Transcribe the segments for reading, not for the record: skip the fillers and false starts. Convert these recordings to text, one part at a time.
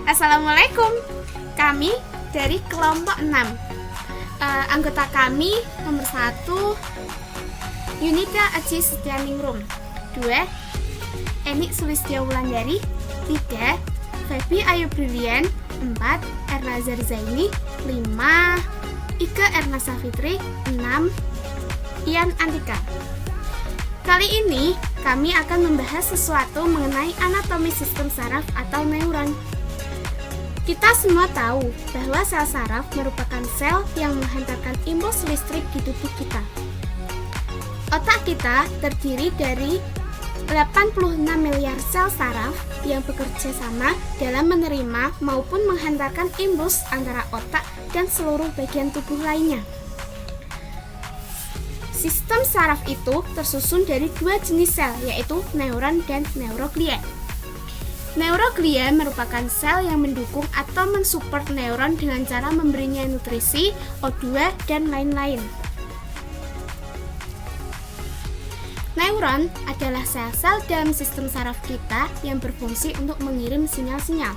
Assalamualaikum. Kami dari kelompok 6. Anggota kami nomor 1 Yunita Aji Setianingrum, 2 Eni Sulistya Wulandari, 3 Febi Ayu Brilian, 4 Erna Zarzaini, 5 Ike Erna Safitri, 6 Ian Antika. Kali ini kami akan membahas sesuatu mengenai anatomi sistem saraf atau neuron. Kita semua tahu bahwa sel saraf merupakan sel yang menghantarkan impuls listrik di tubuh kita. Otak kita terdiri dari 86 miliar sel saraf yang bekerja sama dalam menerima maupun menghantarkan impuls antara otak dan seluruh bagian tubuh lainnya. Sistem saraf itu tersusun dari dua jenis sel, yaitu neuron dan neuroglia. Neuroglia merupakan sel yang mendukung atau mensupport neuron dengan cara memberinya nutrisi, O2, dan lain-lain. Neuron adalah sel-sel dalam sistem saraf kita yang berfungsi untuk mengirim sinyal-sinyal.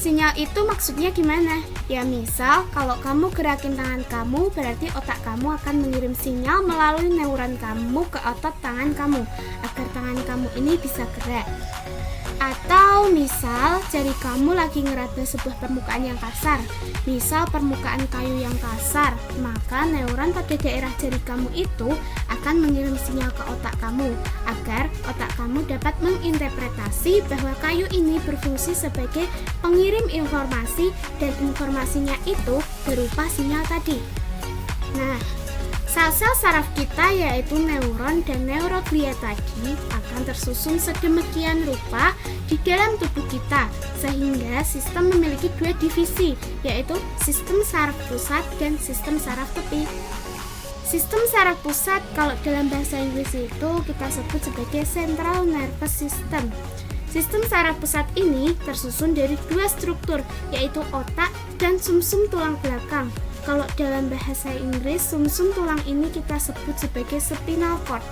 Sinyal itu maksudnya gimana? Ya misal, kalau kamu gerakin tangan kamu, berarti otak kamu akan mengirim sinyal melalui neuron kamu ke otot tangan kamu, agar tangan kamu ini bisa gerak. Atau misal jari kamu lagi ngeraba sebuah permukaan yang kasar, misal permukaan kayu yang kasar, maka neuron pada daerah jari kamu itu akan mengirim sinyal ke otak kamu, agar otak kamu dapat menginterpretasi bahwa kayu ini berfungsi sebagai pengirim informasi dan informasinya itu berupa sinyal tadi. Nah, sel-sel saraf kita yaitu neuron dan neuroglia tadi akan tersusun sedemikian rupa di dalam tubuh kita, sehingga sistem memiliki dua divisi, yaitu sistem saraf pusat dan sistem saraf tepi. Sistem saraf pusat kalau dalam bahasa Inggris itu kita sebut sebagai central nervous system. Sistem saraf pusat ini tersusun dari dua struktur, yaitu otak dan sumsum tulang belakang. Kalau dalam bahasa Inggris, sumsum tulang ini kita sebut sebagai spinal cord.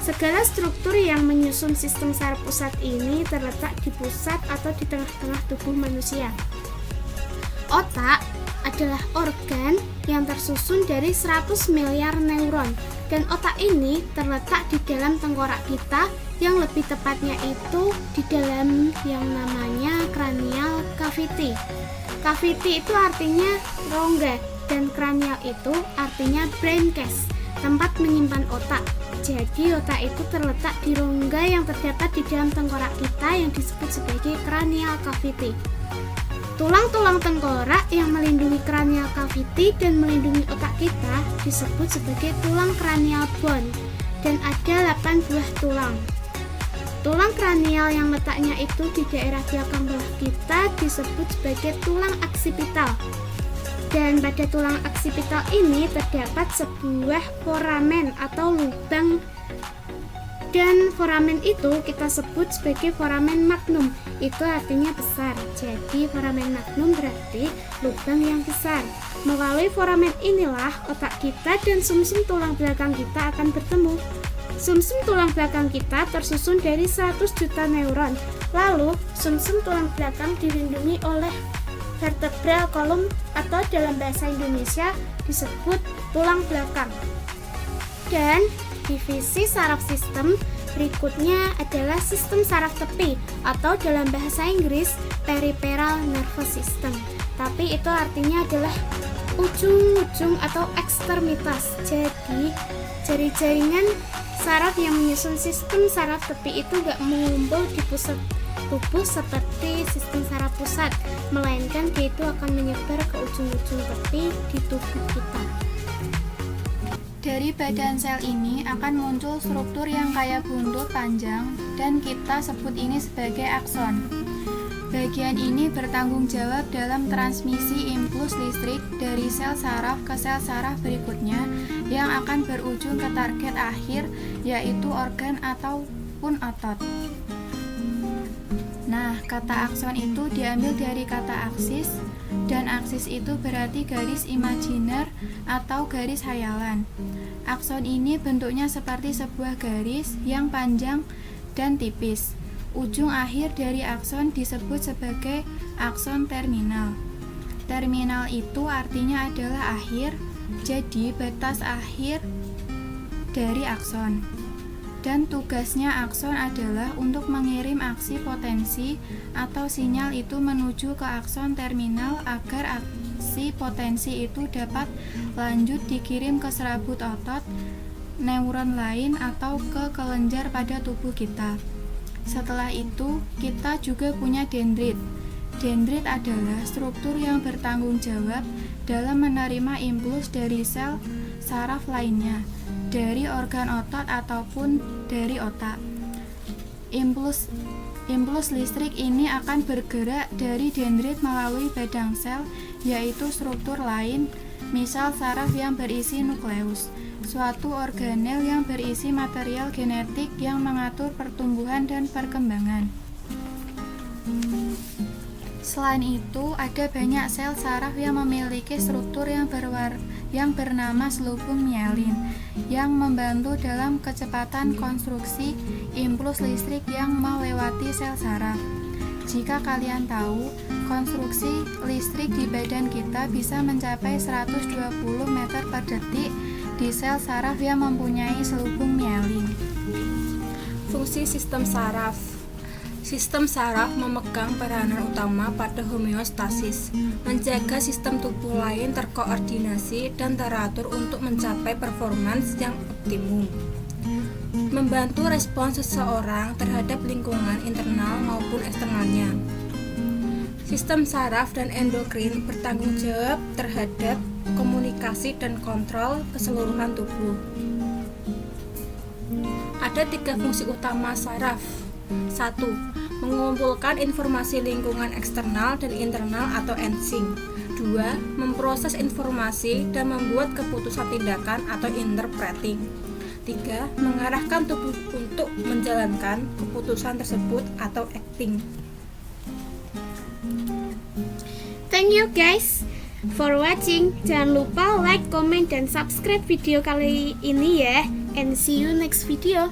Segala struktur yang menyusun sistem saraf pusat ini terletak di pusat atau di tengah-tengah tubuh manusia. Otak adalah organ yang tersusun dari 100 miliar neuron, dan otak ini terletak di dalam tengkorak kita, yang lebih tepatnya itu di dalam yang namanya cranial cavity. Cavity itu artinya rongga, dan cranial itu artinya brain case, tempat menyimpan otak. Jadi otak itu terletak di rongga yang terdapat di dalam tengkorak kita yang disebut sebagai cranial cavity. Tulang-tulang tengkorak yang melindungi cranial cavity dan melindungi otak kita disebut sebagai tulang cranial bone, dan ada 8 buah tulang. Tulang kranial yang letaknya itu di daerah belakang belah kita disebut sebagai tulang aksipital. Dan pada tulang aksipital ini terdapat sebuah foramen atau lubang, dan foramen itu kita sebut sebagai foramen magnum. Itu artinya besar. Jadi foramen magnum berarti lubang yang besar. Melalui foramen inilah otak kita dan sumsum tulang belakang kita akan bertemu. Sumsum tulang belakang kita tersusun dari 100 juta neuron. Lalu sumsum tulang belakang dilindungi oleh vertebral kolum atau dalam bahasa Indonesia disebut tulang belakang. Dan divisi saraf sistem berikutnya adalah sistem saraf tepi atau dalam bahasa Inggris peripheral nervous system. Tapi itu artinya adalah ujung-ujung atau ekstremitas. Jadi jari-jaringan saraf yang menyusun sistem saraf tepi itu gak mengumpul di pusat tubuh seperti sistem saraf pusat, melainkan dia itu akan menyebar ke ujung-ujung tepi di tubuh kita. Dari badan sel ini akan muncul struktur yang kayak buntut panjang, dan kita sebut ini sebagai akson. Bagian ini bertanggung jawab dalam transmisi impuls listrik dari sel saraf ke sel saraf berikutnya yang akan berujung ke target akhir, yaitu organ ataupun otot. Nah, kata akson itu diambil dari kata aksis, dan aksis itu berarti garis imajiner atau garis hayalan. Akson ini bentuknya seperti sebuah garis yang panjang dan tipis. Ujung akhir dari akson disebut sebagai akson terminal. Terminal itu artinya adalah akhir, jadi batas akhir dari akson. Dan tugasnya akson adalah untuk mengirim aksi potensi atau sinyal itu menuju ke akson terminal agar aksi potensi itu dapat lanjut dikirim ke serabut otot, neuron lain atau ke kelenjar pada tubuh kita. Setelah itu, kita juga punya dendrit. Dendrit adalah struktur yang bertanggung jawab dalam menerima impuls dari sel saraf lainnya, dari organ otot ataupun dari otak. Impuls listrik ini akan bergerak dari dendrit melalui badang sel, yaitu struktur lain, misal saraf yang berisi nukleus, suatu organel yang berisi material genetik yang mengatur pertumbuhan dan perkembangan. Selain itu, ada banyak sel saraf yang memiliki struktur yang bernama selubung mielin yang membantu dalam kecepatan konstruksi impuls listrik yang melewati sel saraf. Jika kalian tahu, konstruksi listrik di badan kita bisa mencapai 120 meter per detik di sel saraf yang mempunyai selubung mielin. Fungsi sistem saraf. Sistem saraf memegang peranan utama pada homeostasis, menjaga sistem tubuh lain terkoordinasi dan teratur untuk mencapai performance yang optimum. Membantu respons seseorang terhadap lingkungan internal maupun eksternalnya. Sistem saraf dan endokrin bertanggung jawab terhadap komunikasi dan kontrol keseluruhan tubuh. Ada 3 fungsi utama saraf. 1. Mengumpulkan informasi lingkungan eksternal dan internal atau ensing. 2. Memproses informasi dan membuat keputusan tindakan atau interpreting. 3. Mengarahkan tubuh untuk menjalankan keputusan tersebut atau acting. Thank you guys for watching. Jangan lupa like, comment, dan subscribe video kali ini ya. And see you next video.